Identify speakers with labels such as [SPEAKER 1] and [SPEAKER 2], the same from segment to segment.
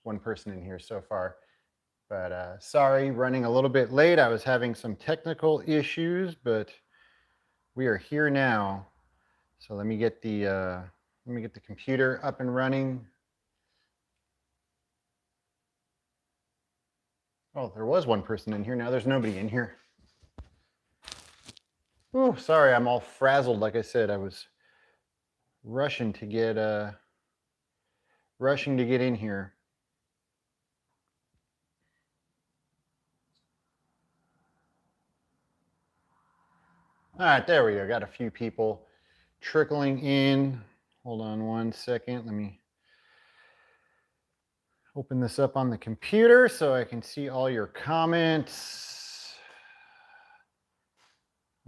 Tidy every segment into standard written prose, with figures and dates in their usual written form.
[SPEAKER 1] one person in here so far. But sorry, running a little bit late. I was having some technical issues, but we are here now. So let me get the computer up and running. Oh, there was one person in here. Now there's nobody in here. Oh, sorry, I'm all frazzled. Like I said, I was rushing to get in here. All right, there we go. Got a few people trickling in. Hold on one second. Let me open this up on the computer so I can see all your comments.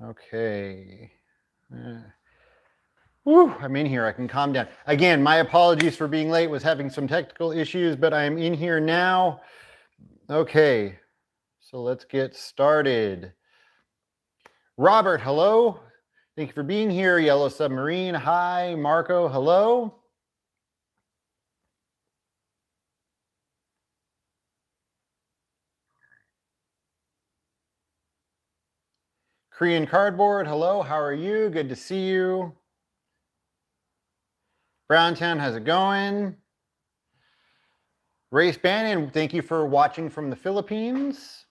[SPEAKER 1] Okay. Whew, I'm in here. I can calm down. Again, my apologies for being late. Was having some technical issues, but I'm in here now. Okay, so let's get started. Robert, hello. Thank you for being here. Yellow Submarine, hi. Marco, hello. Korean Cardboard, hello. How are you? Good to see you. Browntown, how's it going? Race Bannon, thank you for watching from the Philippines.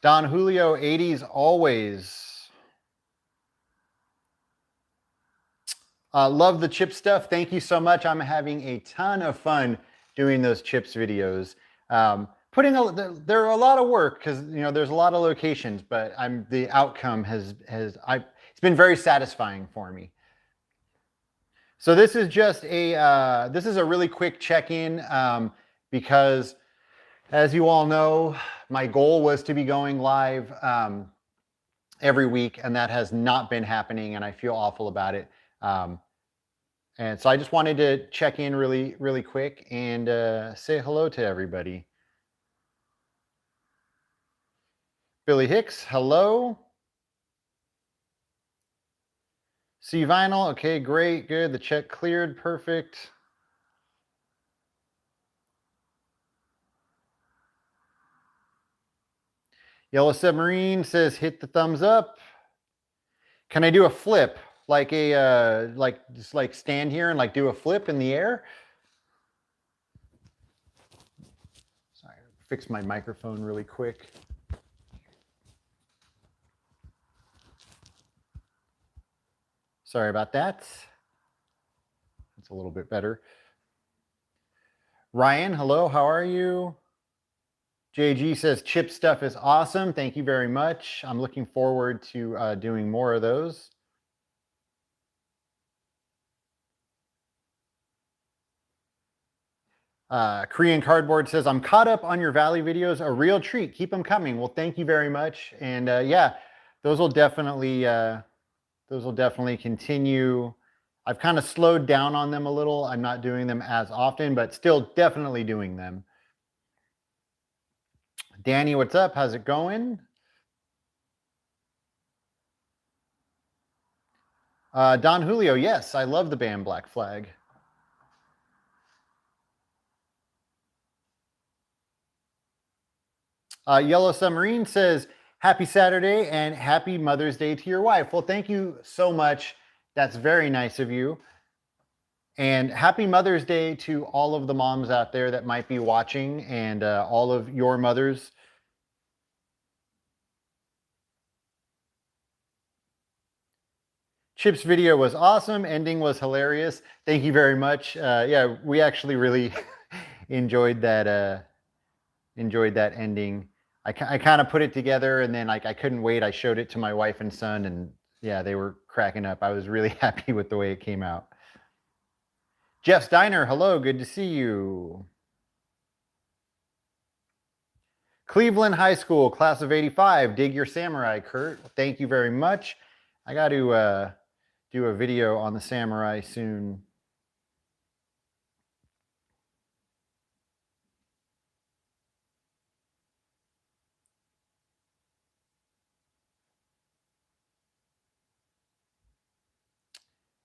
[SPEAKER 1] Don Julio, 80s always. Love the chip stuff. Thank you so much. I'm having a ton of fun doing those chips videos. They're a lot of work because there's a lot of locations, but the outcome it's been very satisfying for me. So this is just a really quick check-in because, as you all know, my goal was to be going live every week, and that has not been happening, and I feel awful about it. And so I just wanted to check in really, really quick and say hello to everybody. Billy Hicks, hello. C Vinyl, okay, great, good. The check cleared, perfect. Yellow Submarine says hit the thumbs up. Can I do a flip? Like just stand here and do a flip in the air? Sorry, fix my microphone really quick. Sorry about that. That's a little bit better. Ryan, hello, how are you? JG says chip stuff is awesome. Thank you very much. I'm looking forward to doing more of those. Korean Cardboard says, I'm caught up on your Valley videos. A real treat. Keep them coming. Well, thank you very much. And yeah, those will definitely continue. I've kind of slowed down on them a little. I'm not doing them as often, but still definitely doing them. Danny, what's up? How's it going? Don Julio, yes, I love the band Black Flag. Yellow Submarine says, happy Saturday and happy Mother's Day to your wife. Well, thank you so much. That's very nice of you. And happy Mother's Day to all of the moms out there that might be watching and all of your mothers. Chip's video was awesome. Ending was hilarious. Thank you very much. Yeah, we actually really enjoyed that ending. I kind of put it together and then I couldn't wait. I showed it to my wife and son and yeah, they were cracking up. I was really happy with the way it came out. Jeff Steiner, hello, good to see you. Cleveland High School, class of 85, dig your samurai, Kurt. Thank you very much. I got to do a video on the samurai soon.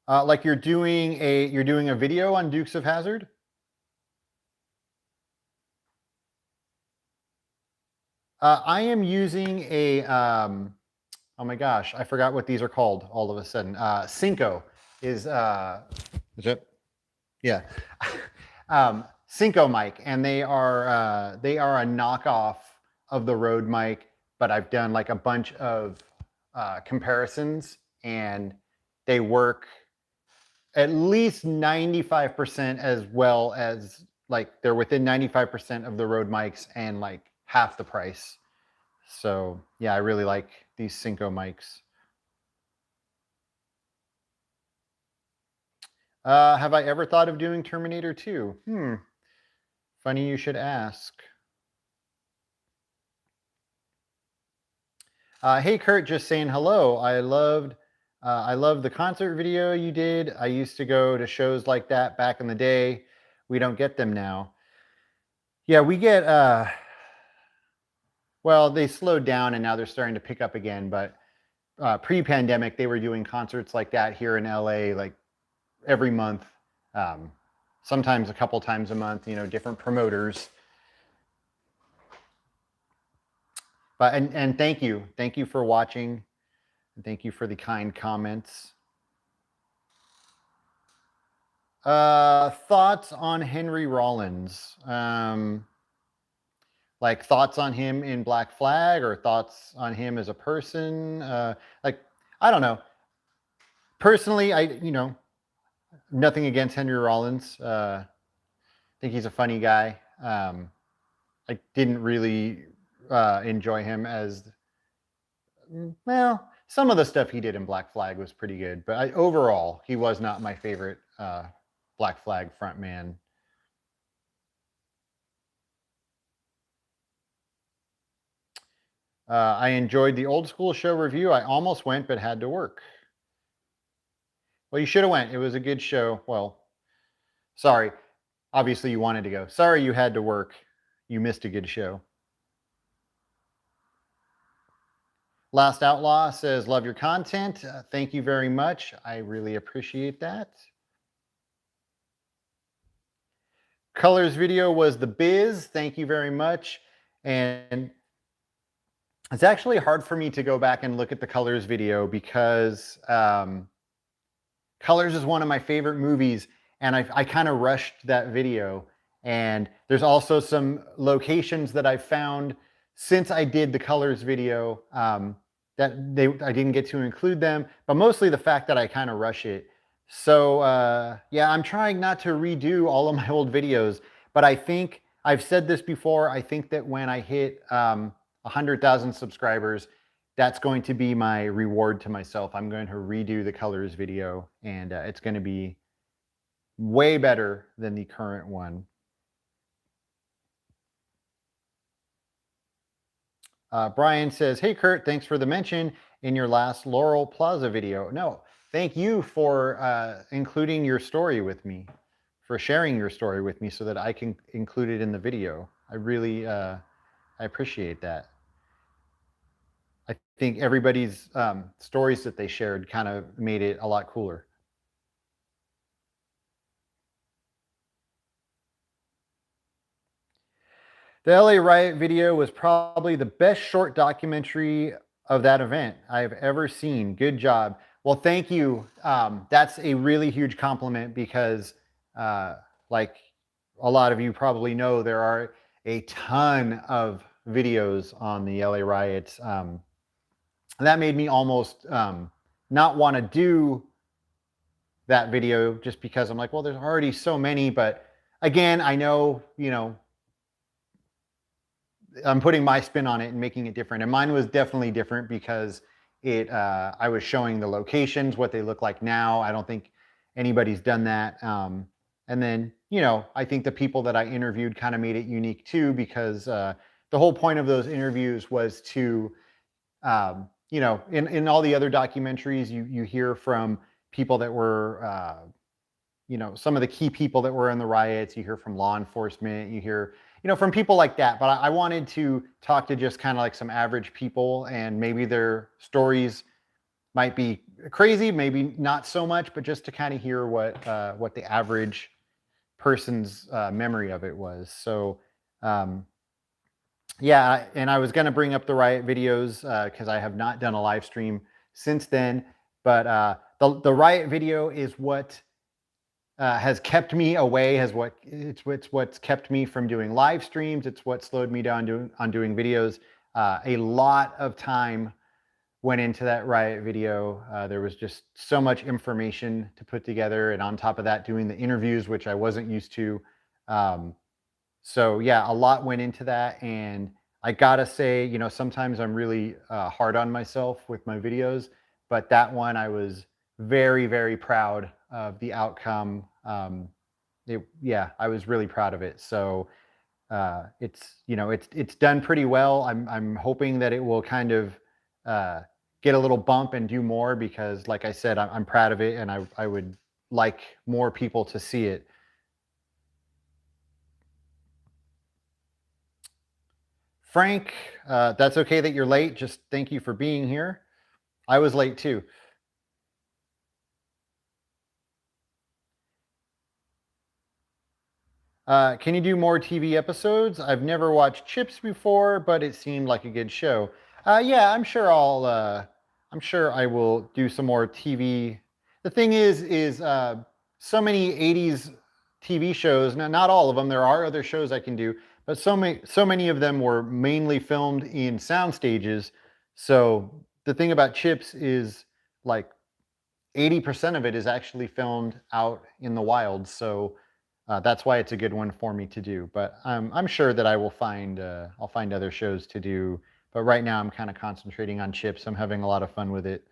[SPEAKER 1] Like you're doing a video on Dukes of Hazzard? I am using a oh my gosh, I forgot what these are called all of a sudden. Cinco is it? Yeah. Cinco mic, and they are a knockoff of the Rode mic, but I've done like a bunch of comparisons, and they work at least 95% as well as, like, they're within 95% of the Rode mics and like half the price. So yeah, I really like these Cinco mics. Have I ever thought of doing Terminator 2? Funny you should ask. Hey Kurt, just saying hello. I loved the concert video you did. I used to go to shows like that back in the day. We don't get them now. Yeah, we get well, they slowed down and now they're starting to pick up again. But pre-pandemic, they were doing concerts like that here in LA, like every month, um, sometimes a couple times a month. Different promoters. But and thank you for watching, and thank you for the kind comments. Thoughts on Henry Rollins? Like thoughts on him in Black Flag, or thoughts on him as a person? Like, I don't know. Personally, nothing against Henry Rollins. I think he's a funny guy. I didn't really enjoy him as well. Some of the stuff he did in Black Flag was pretty good, but overall, he was not my favorite Black Flag frontman. I enjoyed the old school show review. I almost went, but had to work. Well, you should have went. It was a good show. Well, sorry. Obviously, you wanted to go. Sorry you had to work. You missed a good show. Last Outlaw says, love your content. Thank you very much. I really appreciate that. Colors video was the biz. Thank you very much. And it's actually hard for me to go back and look at the Colors video because Colors is one of my favorite movies, and I kind of rushed that video. And there's also some locations that I've found since I did the Colors video that I didn't get to include them, but mostly the fact that I kind of rush it. So yeah, I'm trying not to redo all of my old videos, but I think I've said this before. I think that when I hit 100,000 subscribers, that's going to be my reward to myself. I'm going to redo the Colors video, and it's going to be way better than the current one. Brian says, hey, Kurt, thanks for the mention in your last Laurel Plaza video. No, thank you for including your story with me, for sharing your story with me so that I can include it in the video. I really I appreciate that. I think everybody's stories that they shared kind of made it a lot cooler. The LA Riot video was probably the best short documentary of that event I've ever seen. Good job. Well, thank you. That's a really huge compliment because, like a lot of you probably know, there are a ton of videos on the LA riots. That made me almost not want to do that video just because I'm like, well, there's already so many. But again, I know, I'm putting my spin on it and making it different. And mine was definitely different because I was showing the locations, what they look like now. I don't think anybody's done that. And then, I think the people that I interviewed kind of made it unique too, because the whole point of those interviews was to, in all the other documentaries, you hear from people that were, some of the key people that were in the riots. You hear from law enforcement, you hear, from people like that. But I wanted to talk to just kind of like some average people, and maybe their stories might be crazy, maybe not so much, but just to kind of hear what the average person's memory of it was. So yeah, and I was going to bring up the Riot videos because I have not done a live stream since then, but the Riot video is what has kept me away, it's what's kept me from doing live streams. It's what slowed me down on doing videos. A lot of time went into that Riot video. There was just so much information to put together, and on top of that, doing the interviews, which I wasn't used to. So yeah, a lot went into that, and I gotta say, you know, sometimes I'm really hard on myself with my videos, but that one I was very, very proud of the outcome. Yeah, I was really proud of it. So it's, you know, it's done pretty well. I'm hoping that it will kind of get a little bump and do more because, like I said, I'm proud of it, and I would like more people to see it. Frank, that's okay that you're late. Just thank you for being here. I was late too. Can you do more TV episodes? I've never watched Chips before, but it seemed like a good show. Yeah, I'm sure I'm sure I will do some more TV. The thing is so many '80s TV shows. Now, not all of them. There are other shows I can do, but so many of them were mainly filmed in sound stages. So the thing about Chips is like 80% of it is actually filmed out in the wild. So that's why it's a good one for me to do. But I'm sure that I will find I'll find other shows to do. But right now I'm kind of concentrating on Chips. I'm having a lot of fun with it.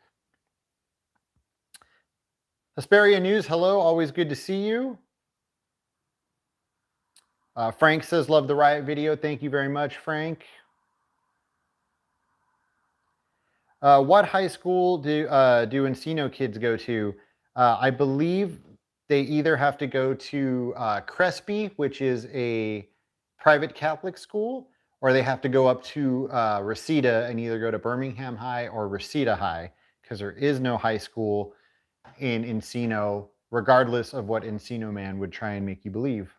[SPEAKER 1] Hesperia News, hello, always good to see you. Frank says, love the Riot video. Thank you very much, Frank. What high school do Encino kids go to? I believe they either have to go to Crespi, which is a private Catholic school, or they have to go up to Reseda and either go to Birmingham High or Reseda High, because there is no high school in Encino, regardless of what Encino Man would try and make you believe.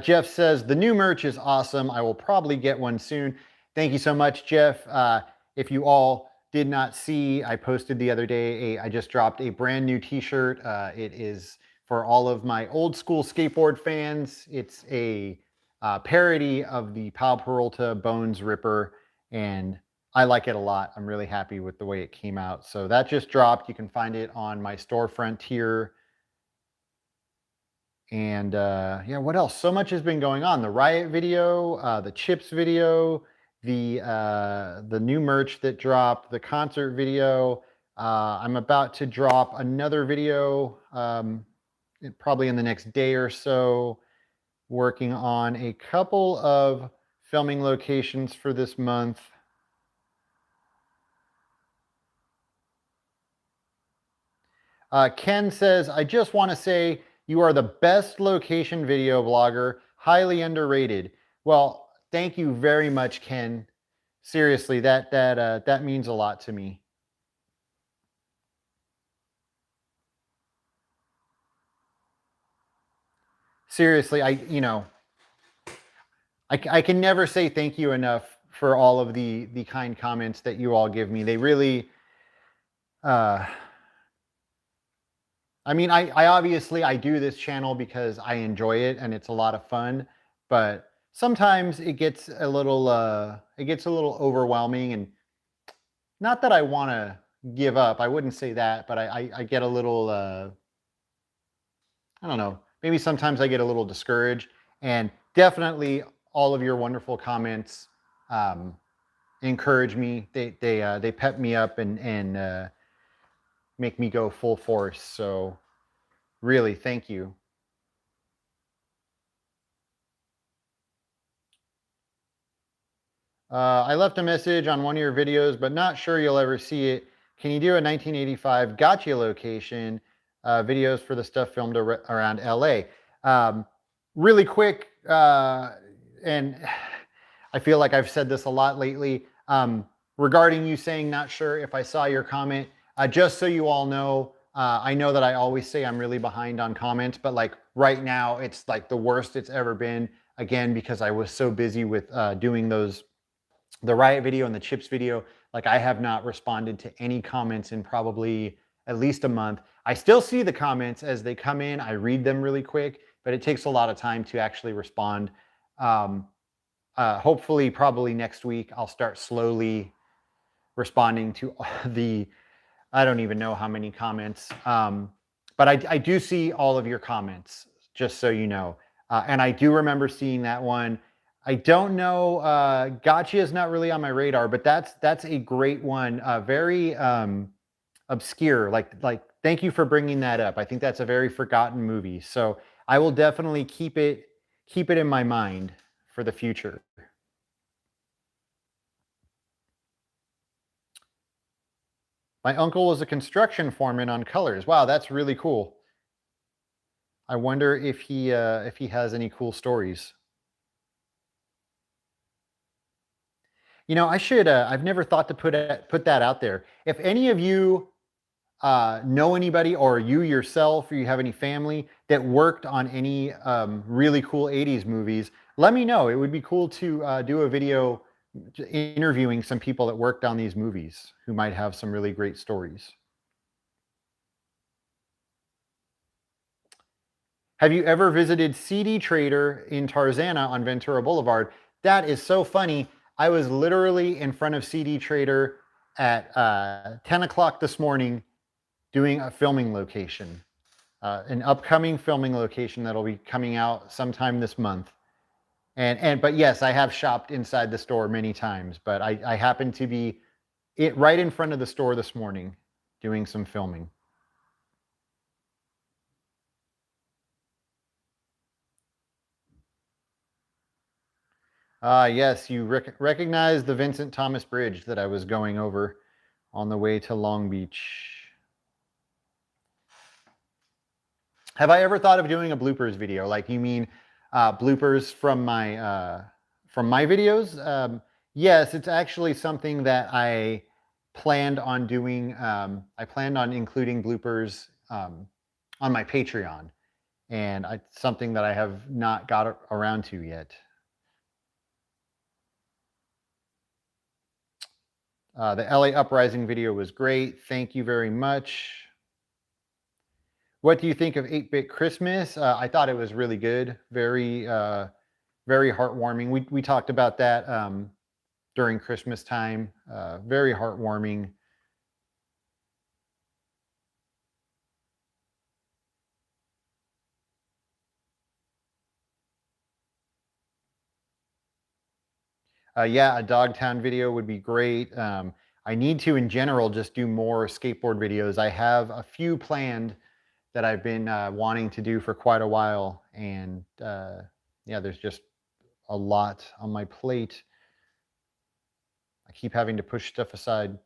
[SPEAKER 1] Jeff says, the new merch is awesome. I will probably get one soon. Thank you so much, Jeff. If you all did not see, I posted the other day, I just dropped a brand new t-shirt. It is for all of my old school skateboard fans. It's a parody of the Powell Peralta Bones Ripper, and I like it a lot. I'm really happy with the way it came out. So that just dropped. You can find it on my storefront here. And yeah, what else? So much has been going on. The Riot video, the Chips video, the new merch that dropped, the concert video. I'm about to drop another video probably in the next day or so, working on a couple of filming locations for this month. Ken says, I just want to say you are the best location video blogger, highly underrated. Well, thank you very much, Ken. Seriously, that means a lot to me. Seriously, I can never say thank you enough for all of the kind comments that you all give me. They really, I mean, I obviously I do this channel because I enjoy it and it's a lot of fun, but sometimes it gets a little overwhelming, and not that I want to give up. I wouldn't say that, but I get a little I don't know. Maybe sometimes I get a little discouraged, and definitely all of your wonderful comments encourage me. They pep me up and make me go full force. So really, thank you. I left a message on one of your videos, but not sure you'll ever see it. Can you do a 1985 gotcha location videos for the stuff filmed around LA? Really quick, and I feel like I've said this a lot lately. Regarding you saying not sure if I saw your comment, just so you all know, I know that I always say I'm really behind on comments, but like right now it's like the worst it's ever been. Again, because I was so busy with doing the Riot video and the Chips video. Like I have not responded to any comments in probably at least a month. I still see the comments as they come in. I read them really quick, but it takes a lot of time to actually respond. Hopefully, probably next week, I'll start slowly responding to the, I don't even know how many comments. But I do see all of your comments, just so you know. And I do remember seeing that one. I don't know, Gotcha is not really on my radar, but that's a great one. Very obscure. Like thank you for bringing that up. I think that's a very forgotten movie. So I will definitely keep it in my mind for the future. My uncle was a construction foreman on Colors. Wow, that's really cool. I wonder if he has any cool stories. You know, I should. I've never thought to put that out there. If any of you know anybody, or you yourself, or you have any family that worked on any really cool '80s movies, let me know. It would be cool to do a video interviewing some people that worked on these movies who might have some really great stories. Have you ever visited CD Trader in Tarzana on Ventura Boulevard? That is so funny. I was literally in front of CD Trader at 10 o'clock this morning doing a filming location, an upcoming filming location that'll be coming out sometime this month. But yes, I have shopped inside the store many times, but I happened to be right in front of the store this morning doing some filming. Yes, you recognize the Vincent Thomas Bridge that I was going over on the way to Long Beach. Have I ever thought of doing a bloopers video? Like, you mean bloopers from my videos? Yes, it's actually something that I planned on doing. I planned on including bloopers on my Patreon, and it's something that I have not got around to yet. The LA Uprising video was great. Thank you very much. What do you think of 8-Bit Christmas? I thought it was really good. Very, very heartwarming. We talked about that during Christmas time. Very heartwarming. Yeah, a Dogtown video would be great. I need to, in general, just do more skateboard videos. I have a few planned that I've been wanting to do for quite a while. And yeah, there's just a lot on my plate. I keep having to push stuff aside.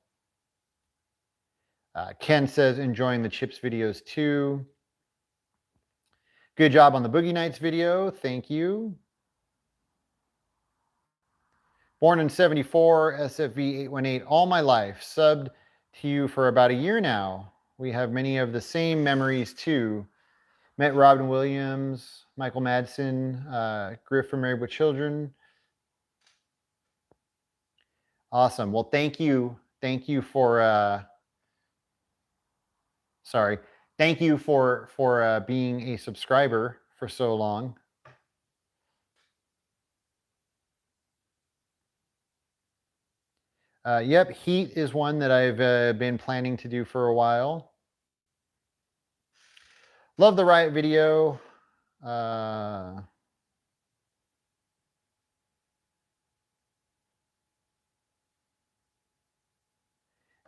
[SPEAKER 1] Ken says, enjoying the Chips videos too. Good job on the Boogie Nights video. Thank you. Born in 74, SFV 818, all my life. Subbed to you for about a year now. We have many of the same memories too. Met Robin Williams, Michael Madsen, Griff from Married with Children. Awesome. Well, thank you. Thank you for, thank you for being a subscriber for so long. Yep, Heat is one that I've been planning to do for a while. Love the Riot video.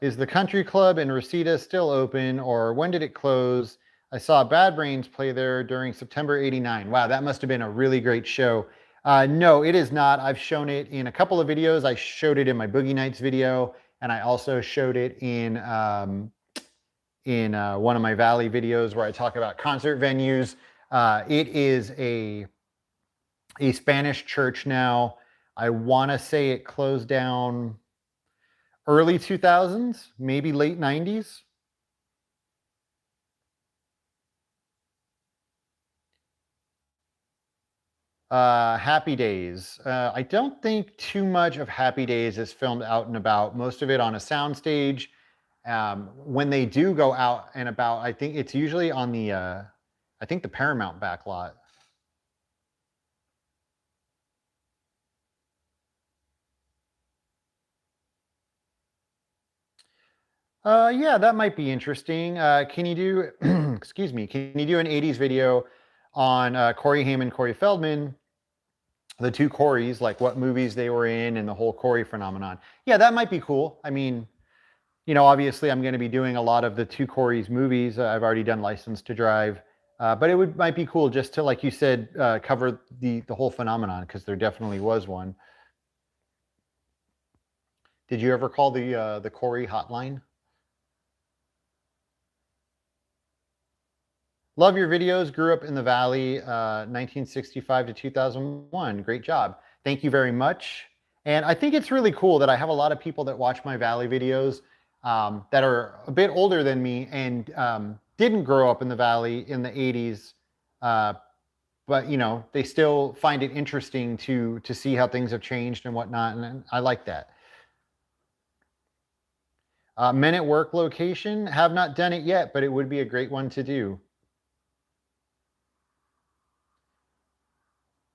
[SPEAKER 1] Is the country club in Reseda still open, or when did it close? I saw Bad Brains play there during September '89. Wow, that must have been a really great show. No, it is not. I've shown it in a couple of videos. I showed it in my Boogie Nights video, and I also showed it in one of my Valley videos where I talk about concert venues. It is a Spanish church now. I want to say it closed down early 2000s, maybe late 90s. Happy Days. I don't think too much of Happy Days is filmed out and about. Most of it on a soundstage. When they do go out and about, I think it's usually on the, I think the Paramount backlot. Yeah, that might be interesting. Can you do, excuse me, can you do an 80s video on Corey Haim and Corey Feldman, the two Coreys, like what movies they were in and the whole Corey phenomenon? Yeah, that might be cool. I mean, obviously I'm going to be doing a lot of the two Coreys movies. I've already done License to Drive, but might be cool just to, like you said, cover the whole phenomenon, because there definitely was one. Did you ever call the Corey hotline? Love your videos. Grew up in the Valley, 1965 to 2001. Great job. Thank you very much. And I think it's really cool that I have a lot of people that watch my Valley videos that are a bit older than me and didn't grow up in the Valley in the 80s. But they still find it interesting to see how things have changed and whatnot. And I like that. Men at Work location. Have not done it yet, but it would be a great one to do.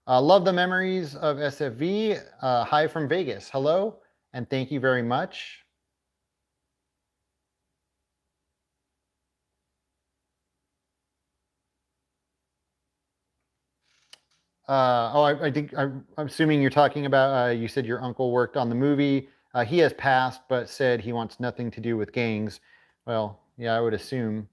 [SPEAKER 1] Love the memories of SFV. Hi from Vegas. Hello, and thank you very much. I think I'm assuming you're talking about, you said your uncle worked on the movie. He has passed, but said he wants nothing to do with gangs. Well, yeah, I would assume.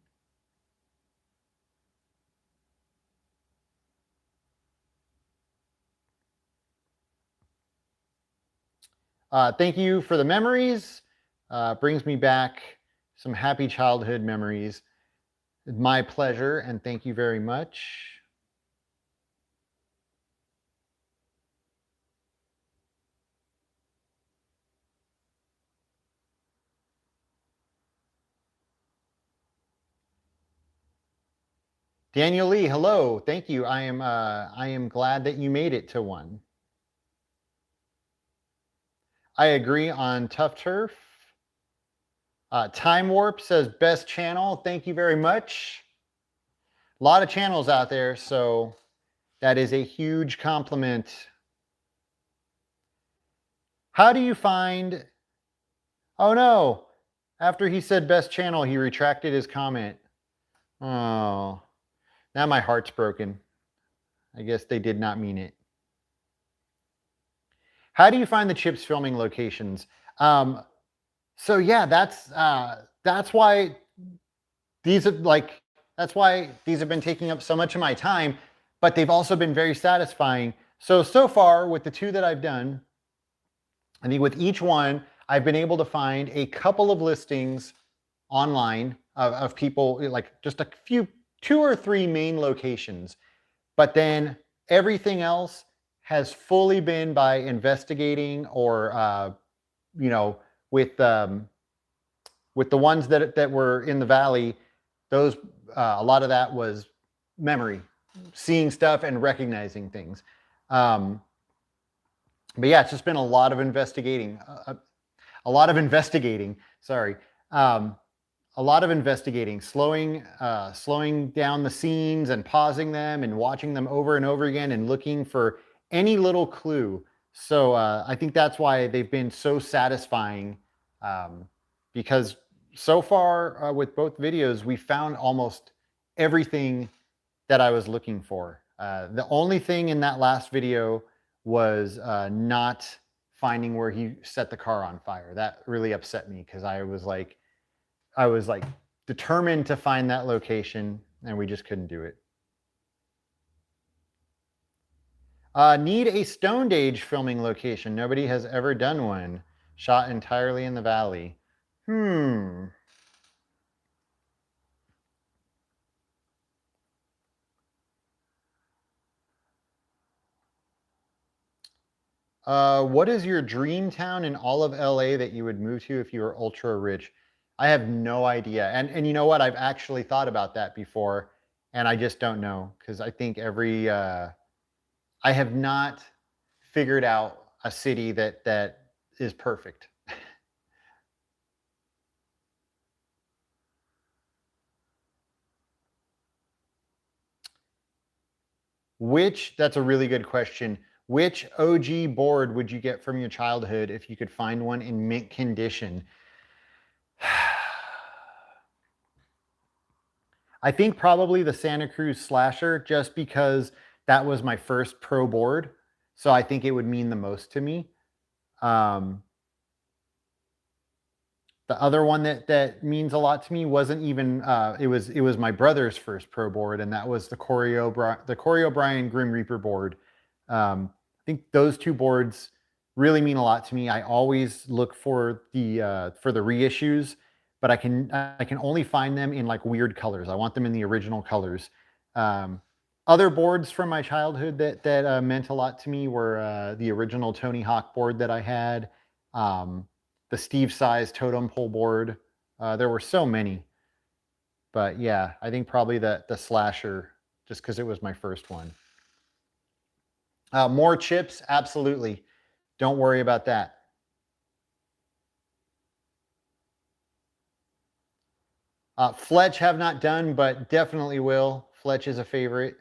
[SPEAKER 1] Thank you for the memories. Brings me back some happy childhood memories. My pleasure, and thank you very much. Daniel Lee, hello. Thank you. I am glad that you made it to one. I agree on Tough Turf. Time Warp says best channel. Thank you very much. A lot of channels out there, so that is a huge compliment. How do you find... Oh no, after he said best channel, he retracted his comment. Oh, now my heart's broken. I guess they did not mean it. How do you find the Chips filming locations? So yeah, that's why these are like, that's why these have been taking up so much of my time, but they've also been very satisfying. So far with the two that I've done, I think with each one, I've been able to find a couple of listings online of people, like just a few, 2 or 3 main locations, but then everything else has fully been by investigating or, with the ones that were in the Valley, those a lot of that was memory, seeing stuff and recognizing things. But yeah, it's just been a lot of investigating. A lot of investigating. Sorry, a lot of investigating, slowing down the scenes and pausing them and watching them over and over again and looking for any little clue. So I think that's why they've been so satisfying, because so far with both videos, we found almost everything that I was looking for. The only thing in that last video was not finding where he set the car on fire. That really upset me because I was like determined to find that location and we just couldn't do it. Need a Stone Age filming location. Nobody has ever done one. Shot entirely in the Valley. What is your dream town in all of LA that you would move to if you were ultra rich? I have no idea. And you know what? I've actually thought about that before, and I just don't know because I think I have not figured out a city that is perfect. That's a really good question. Which OG board would you get from your childhood if you could find one in mint condition? I think probably the Santa Cruz Slasher, just because that was my first pro board. So I think it would mean the most to me. Um, the other one that means a lot to me wasn't even it was my brother's first pro board, and that was the Corey O'Brien Grim Reaper board. I think those two boards really mean a lot to me. I always look for the reissues, but I can only find them in like weird colors. I want them in the original colors. Um, Other boards from my childhood that meant a lot to me were the original Tony Hawk board that I had, um, the Steve Size totem pole board. There were so many, but yeah, I think probably the slasher, just because it was my first one. More chips, absolutely. Don't worry about that. Fletch have not done, but definitely will. Fletch is a favorite.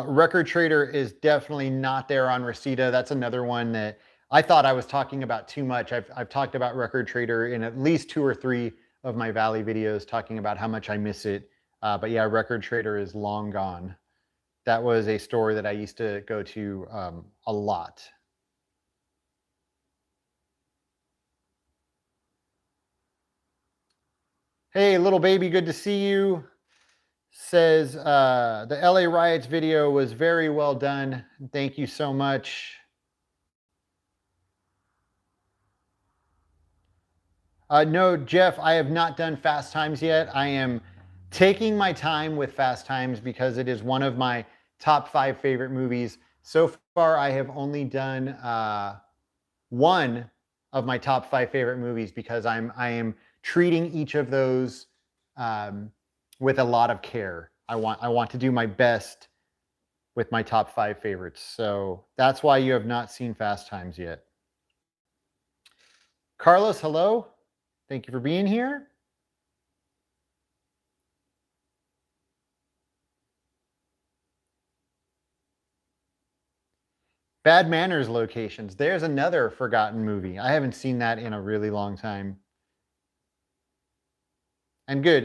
[SPEAKER 1] Record Trader is definitely not there on Reseda. That's another one that I thought I was talking about too much. I've talked about Record Trader in at least 2 or 3 of my Valley videos, talking about how much I miss it. But yeah, Record Trader is long gone. That was a store that I used to go to a lot. Hey, little baby, good to see you. Says the LA riots video was very well done. Thank you so much. No, Jeff, I have not done Fast Times yet. I am taking my time with Fast Times because it is one of my top 5 favorite movies. So far, I have only done one of my top 5 favorite movies because I am treating each of those um, with a lot of care. I want to do my best with my top 5 favorites. So that's why you have not seen Fast Times yet. Carlos, hello. Thank you for being here. Bad Manners locations. There's another forgotten movie. I haven't seen that in a really long time. And good.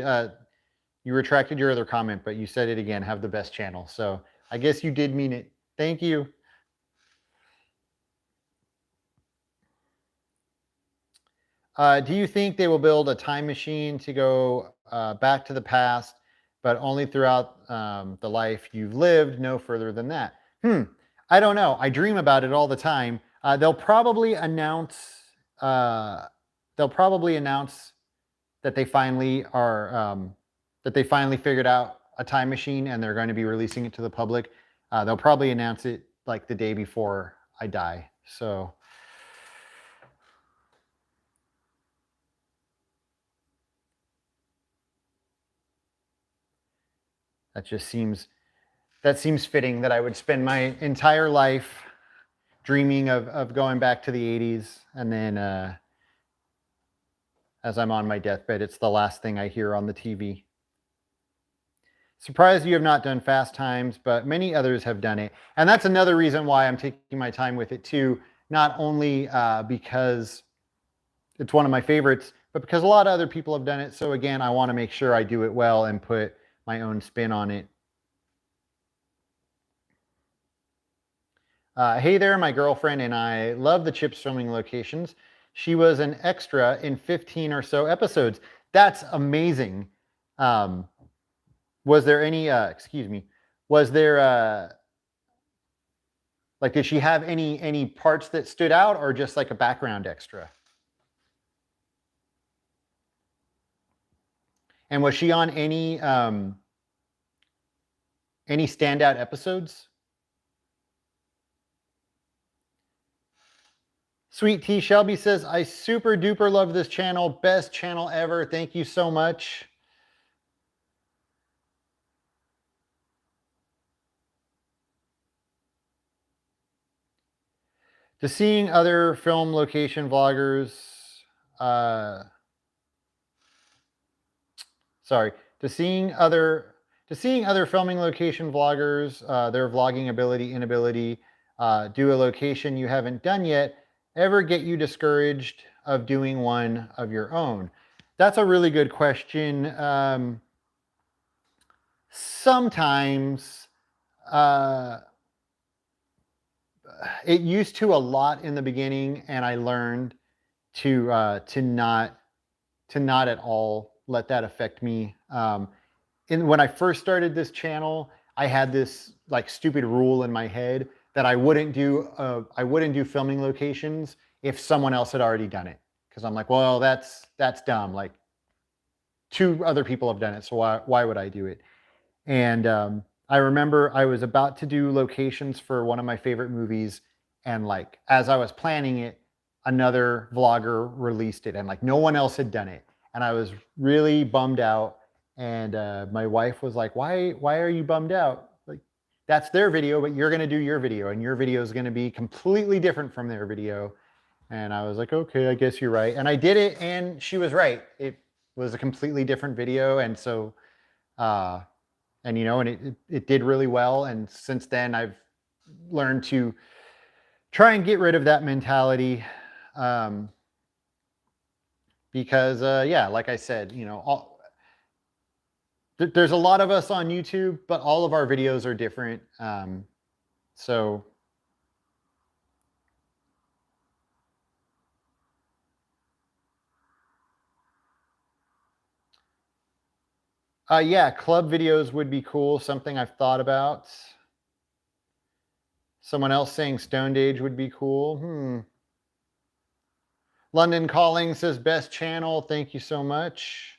[SPEAKER 1] You retracted your other comment, but you said it again. Have the best channel. So I guess you did mean it. Thank you. Do you think they will build a time machine to go back to the past, but only throughout the life you've lived, no further than that? I don't know. I dream about it all the time. They'll probably announce. Uh, they'll probably announce that they finally are that they finally figured out a time machine and they're going to be releasing it to the public. They'll probably announce it like the day before I die. So that just seems fitting that I would spend my entire life dreaming of going back to the 80s, and then as I'm on my deathbed, it's the last thing I hear on the TV. Surprised you have not done Fast Times, but many others have done it. And that's another reason why I'm taking my time with it too, not only because it's one of my favorites, but because a lot of other people have done it. So again, I want to make sure I do it well and put my own spin on it. Hey there, my girlfriend and I love the Chips filming locations. She was an extra in 15 or so episodes. That's amazing. Um, was there any, excuse me, was there, like, did she have any parts that stood out, or just like a background extra? And was she on Any standout episodes? Sweet Tea Shelby says, I super duper love this channel. Best channel ever. Thank you so much. To seeing other film location vloggers, to seeing other filming location vloggers, their vlogging ability, inability, do a location you haven't done yet, ever get you discouraged of doing one of your own? That's a really good question. Sometimes it used to a lot in the beginning, and I learned to not at all let that affect me. When I first started this channel, I had this like stupid rule in my head that I wouldn't do filming locations if someone else had already done it, because I'm like, well, that's dumb. Like, two other people have done it, so why would I do it? And I remember I was about to do locations for one of my favorite movies, and like as I was planning it, another vlogger released it, and like no one else had done it, and I was really bummed out. And my wife was like, "Why are you bummed out? Like, that's their video, but you're going to do your video, and your video is going to be completely different from their video." And I was like, "Okay, I guess you're right." And I did it, and she was right. It was a completely different video, and so. And it did really well, and since then I've learned to try and get rid of that mentality, because yeah, like I said, there's a lot of us on YouTube, but all of our videos are different. So yeah, club videos would be cool, something I've thought about. Someone else saying Stoned Age would be cool. London Calling says best channel. Thank you so much.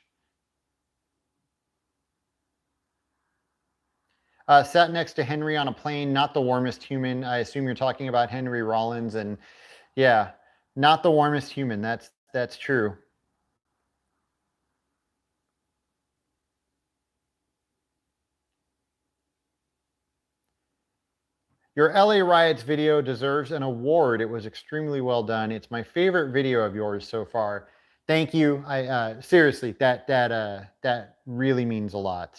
[SPEAKER 1] Sat next to Henry on a plane, not the warmest human. I assume you're talking about Henry Rollins, and yeah, not the warmest human. That's true. Your LA Riots video deserves an award. It was extremely well done. It's my favorite video of yours so far. Thank you. I seriously, that really means a lot.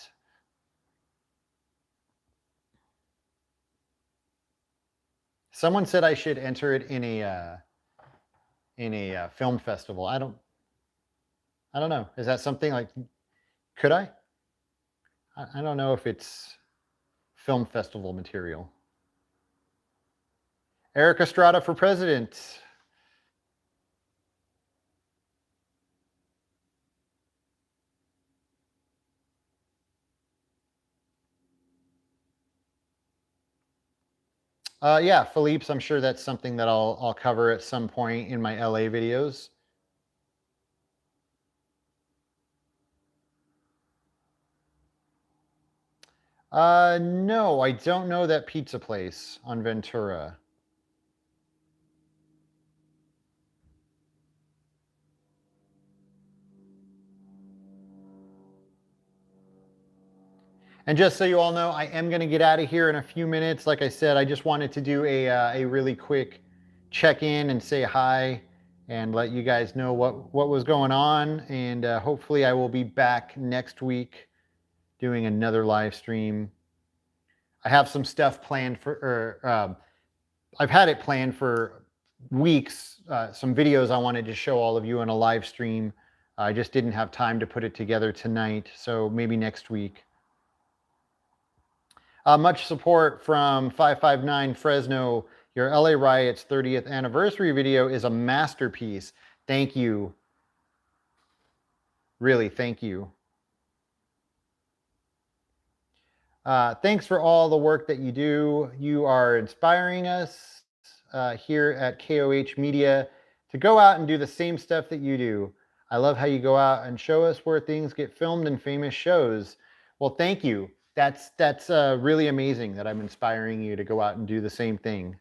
[SPEAKER 1] Someone said I should enter it in a film festival. I don't know. Is that something like? Could I? I don't know if it's film festival material. Eric Estrada for president. Yeah, Philippe's. I'm sure that's something that I'll cover at some point in my LA videos. No, I don't know that pizza place on Ventura. And just so you all know, I am going to get out of here in a few minutes. Like I said, I just wanted to do a really quick check-in and say hi and let you guys know what was going on. And hopefully I will be back next week doing another live stream. I have some stuff planned I've had it planned for weeks, some videos I wanted to show all of you in a live stream. I just didn't have time to put it together tonight, so maybe next week. Much support from 559 Fresno. Your LA Riots 30th anniversary video is a masterpiece. Thank you. Really, thank you. Thanks for all the work that you do. You are inspiring us here at KOH Media to go out and do the same stuff that you do. I love how you go out and show us where things get filmed in famous shows. Well, thank you. That's really amazing that I'm inspiring you to go out and do the same thing.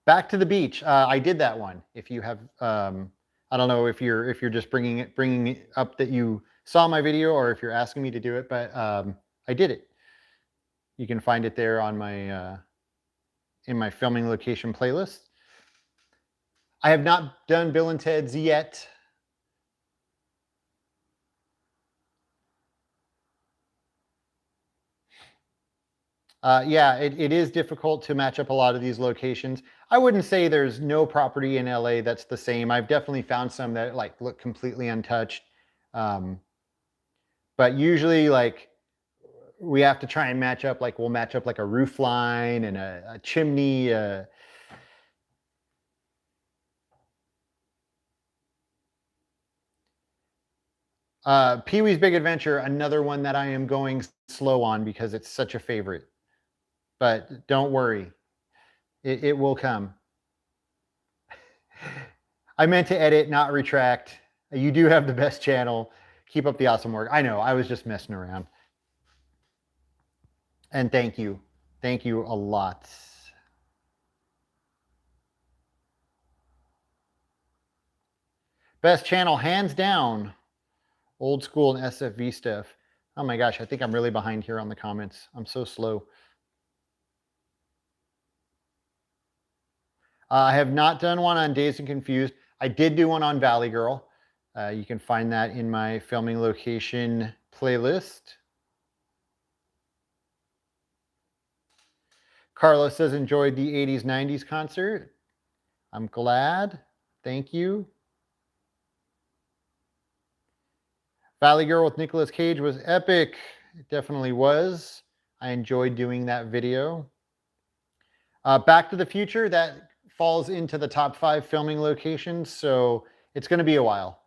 [SPEAKER 1] Back to the beach. I did that one. If you have, I don't know if you're just bringing it up that you saw my video, or if you're asking me to do it, but I did it. You can find it there on my in my filming location playlist. I have not done Bill and Ted's yet. Yeah, it is difficult to match up a lot of these locations. I wouldn't say there's no property in LA that's the same. I've definitely found some that like look completely untouched. But usually like we have to try and match up, like we'll match up like a roof line and a chimney. Pee-wee's Big Adventure, another one that I am going slow on because it's such a favorite. But don't worry, it will come. I meant to edit, not retract. You do have the best channel. Keep up the awesome work. I know, I was just messing around. And thank you. Thank you a lot. Best channel, hands down. Old school and SFV stuff. Oh my gosh, I think I'm really behind here on the comments. I'm so slow. I have not done one on Dazed and Confused. I did do one on Valley Girl. You can find that in my filming location playlist. Carlos says enjoyed the 80s, 90s concert. I'm glad. Thank you. Valley Girl with Nicolas Cage was epic. It definitely was. I enjoyed doing that video. Back to the Future, that falls into the top 5 filming locations, so it's going to be a while.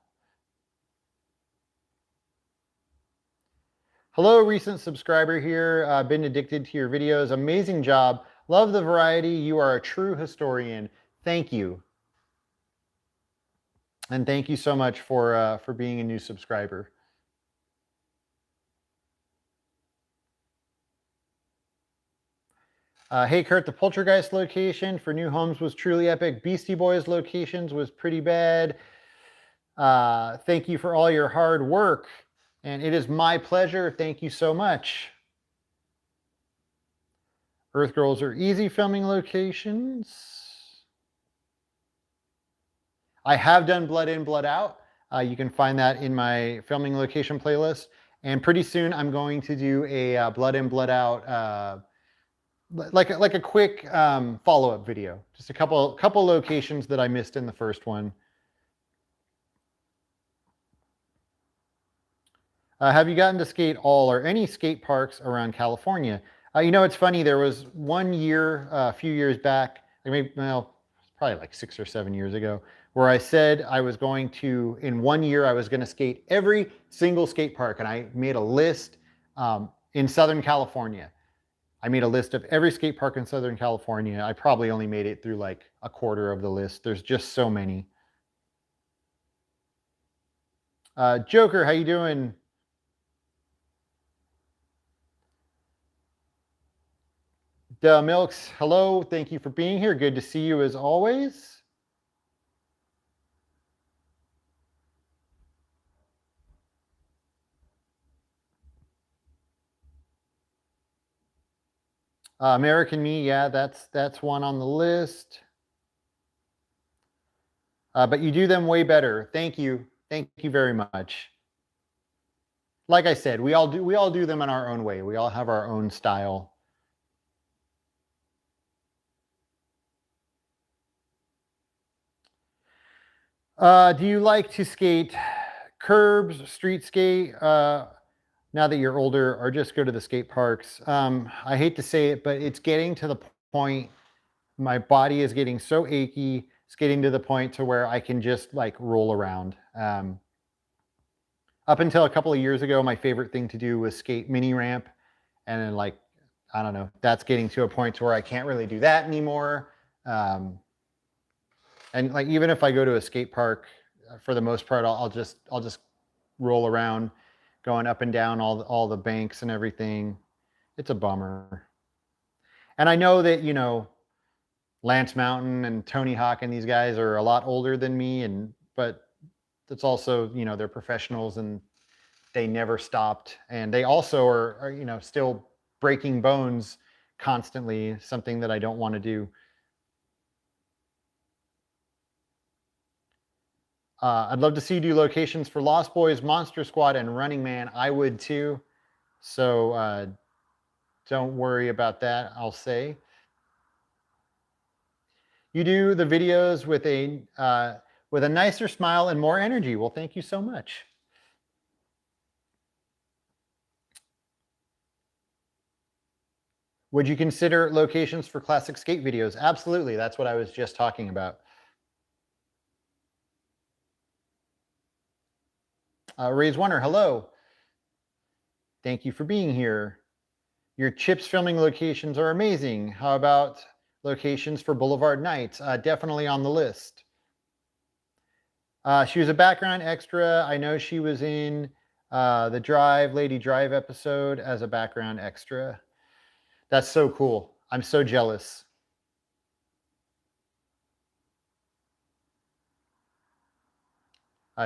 [SPEAKER 1] Hello, recent subscriber here. Been addicted to your videos. Amazing job. Love the variety. You are a true historian. Thank you. And thank you so much for being a new subscriber. Hey Kurt, the Poltergeist location for New Homes was truly epic. Beastie Boys locations was pretty bad. Thank you for all your hard work. And it is my pleasure. Thank you so much. Earth Girls are easy filming locations. I have done Blood In, Blood Out. You can find that in my filming location playlist. And pretty soon I'm going to do a Blood In, Blood Out like a quick follow-up video. Just a couple locations that I missed in the first one. Have you gotten to skate all or any skate parks around California? You know, it's funny. There was one year, a few years back, maybe, well, probably like 6 or 7 years ago, where I said I was going to, in 1 year, I was going to skate every single skate park. And I made a list in Southern California. I made a list of every skate park in Southern California. I probably only made it through like a quarter of the list. There's just so many. Joker, how you doing? The Milks, hello. Thank you for being here. Good to see you as always. American Me, yeah, that's one on the list. But you do them way better. Thank you. Thank you very much. Like I said, we all do them in our own way. We all have our own style. Do you like to skate curbs, street skate, now that you're older, or just go to the skate parks? I hate to say it, but it's getting to the point, my body is getting so achy. It's getting to the point to where I can just like roll around. Up until a couple of years ago, my favorite thing to do was skate mini ramp. And then like, I don't know, that's getting to a point to where I can't really do that anymore. And like, even if I go to a skate park, for the most part, I'll just roll around, going up and down all the banks and everything. It's a bummer. And I know that, you know, Lance Mountain and Tony Hawk and these guys are a lot older than me, and but it's also, you know, they're professionals and they never stopped, and they also are, you know, still breaking bones constantly, something that I don't want to do. I'd love to see you do locations for Lost Boys, Monster Squad, and Running Man. I would too. So don't worry about that, I'll say. You do the videos with a nicer smile and more energy. Well, thank you so much. Would you consider locations for classic skate videos? Absolutely. That's what I was just talking about. Raise Wonder, hello. Thank you for being here. Your chips filming locations are amazing. How about locations for Boulevard Nights? Definitely on the list. She was a background extra. I know she was in the Lady Drive episode as a background extra. That's so cool. I'm so jealous.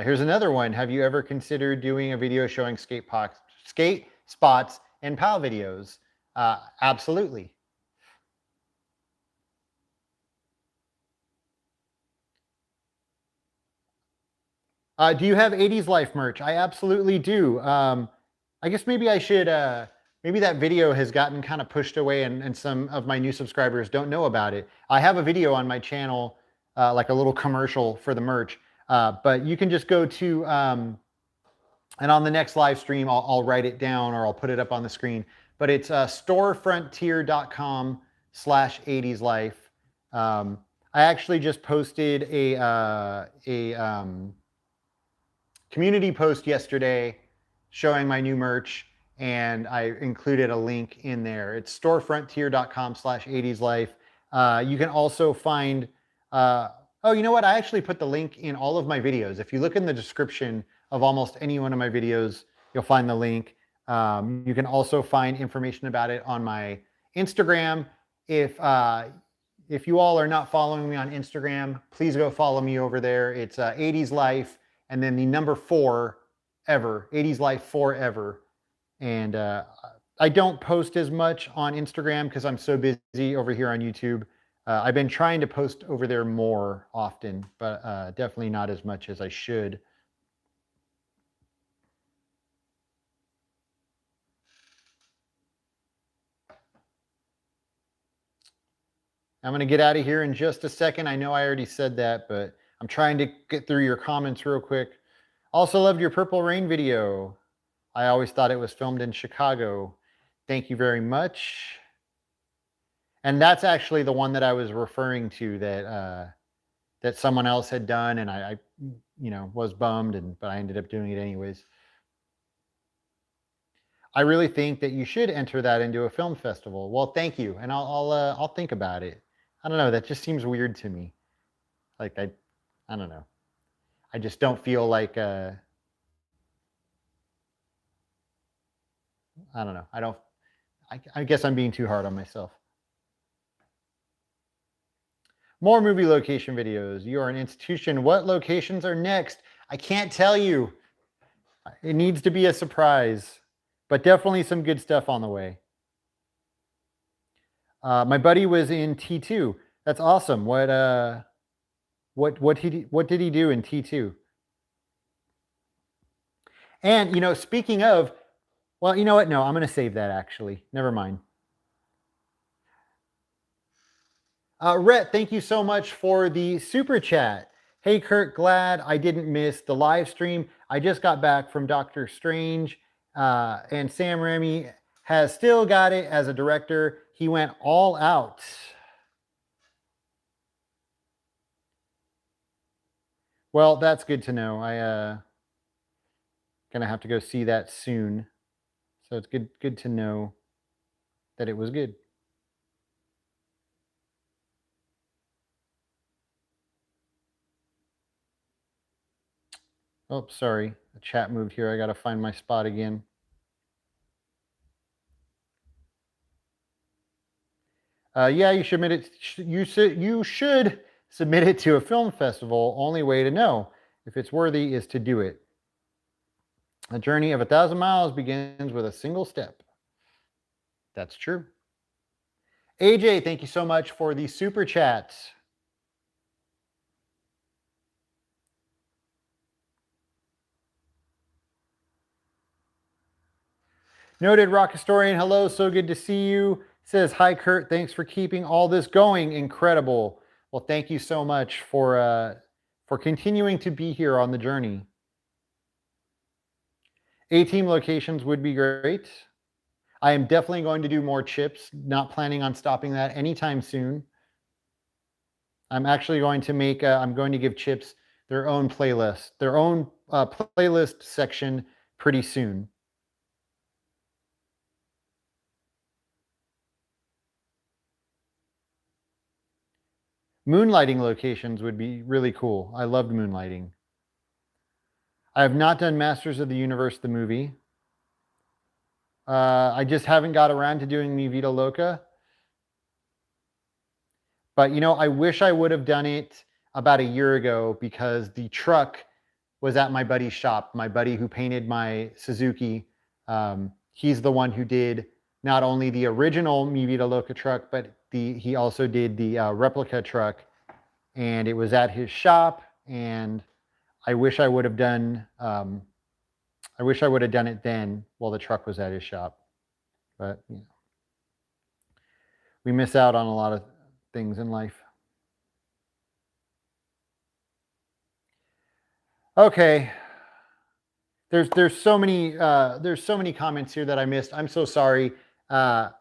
[SPEAKER 1] Here's another one. Have you ever considered doing a video showing skate spots and PAL videos? Absolutely. Do you have 80s Life merch? I absolutely do. I guess maybe I should, maybe that video has gotten kind of pushed away and some of my new subscribers don't know about it. I have a video on my channel, like a little commercial for the merch, but you can just go to, and on the next live stream, I'll write it down or I'll put it up on the screen, but it's storefrontier.com/80slife. I actually just posted a community post yesterday showing my new merch, and I included a link in there. It's storefrontier.com/80slife. You can also find, oh, you know what? I actually put the link in all of my videos. If you look in the description of almost any one of my videos, you'll find the link. You can also find information about it on my Instagram. If you all are not following me on Instagram, please go follow me over there. It's 80s Life and then the number 4 ever, 80s Life forever. And I don't post as much on Instagram because I'm so busy over here on YouTube. I've been trying to post over there more often, but definitely not as much as I should. I'm going to get out of here in just a second. I know I already said that, but I'm trying to get through your comments real quick. Also loved your Purple Rain video. I always thought it was filmed in Chicago. Thank you very much. And that's actually the one that I was referring to that someone else had done, and I you know, was bummed, but I ended up doing it anyways. I really think that you should enter that into a film festival. Well, thank you, and I'll think about it. I don't know. That just seems weird to me. Like I don't know. I just don't feel like I don't know. I don't. I guess I'm being too hard on myself. More movie location videos. You are an institution. What locations are next? I can't tell you. It needs to be a surprise, but definitely some good stuff on the way. My buddy was in T2. That's awesome. What did he do in T2? And you know, speaking of, well, you know what? No, I'm going to save that actually. Never mind. Rhett, thank you so much for the super chat. Hey, Kurt, glad I didn't miss the live stream. I just got back from Doctor Strange, and Sam Raimi has still got it as a director. He went all out. Well, that's good to know. I gonna have to go see that soon, so it's good to know that it was good. Oh, sorry. The chat moved here. I got to find my spot again. Yeah, you should submit it. You should submit it to a film festival. Only way to know if it's worthy is to do it. A journey of 1,000 miles begins with a single step. That's true. AJ, thank you so much for the super chats. Noted rock historian, hello, so good to see you. Says, hi, Kurt, thanks for keeping all this going. Incredible. Well, thank you so much for continuing to be here on the journey. A-team locations would be great. I am definitely going to do more chips, not planning on stopping that anytime soon. I'm actually going to make, I'm going to give chips their own playlist, their own playlist section pretty soon. Moonlighting locations would be really cool. I loved moonlighting. I have not done Masters of the Universe, the movie. I just haven't got around to doing Mi Vida Loca. But, you know, I wish I would have done it about a year ago because the truck was at my buddy's shop. My buddy who painted my Suzuki, he's the one who did not only the original Mi Vida Loca truck, but he also did the replica truck. And it was at his shop. And I wish I would have done it then while the truck was at his shop. But you know, we miss out on a lot of things in life. Okay. There's so many comments here that I missed. I'm so sorry. I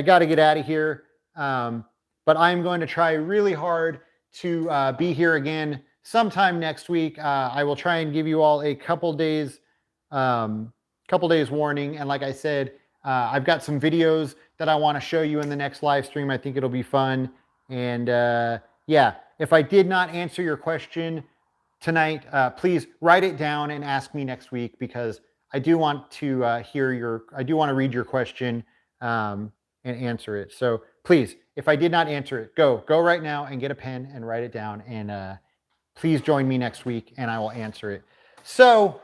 [SPEAKER 1] got to get out of here. But I'm going to try really hard to be here again sometime next week. I will try and give you all a couple days warning. And like I said, I've got some videos that I want to show you in the next live stream. I think it'll be fun. And yeah, if I did not answer your question tonight, please write it down and ask me next week because I do want to read your question and answer it. So please, if I did not answer it, go right now and get a pen and write it down. And please join me next week and I will answer it. So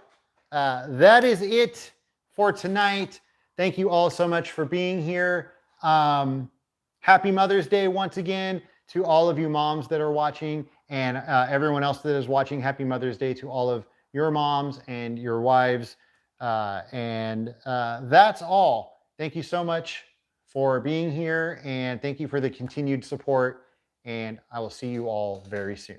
[SPEAKER 1] that is it for tonight. Thank you all so much for being here. Happy Mother's Day once again to all of you moms that are watching and everyone else that is watching. Happy Mother's Day to all of your moms and your wives. And that's all. Thank you so much for being here and thank you for the continued support. And I will see you all very soon.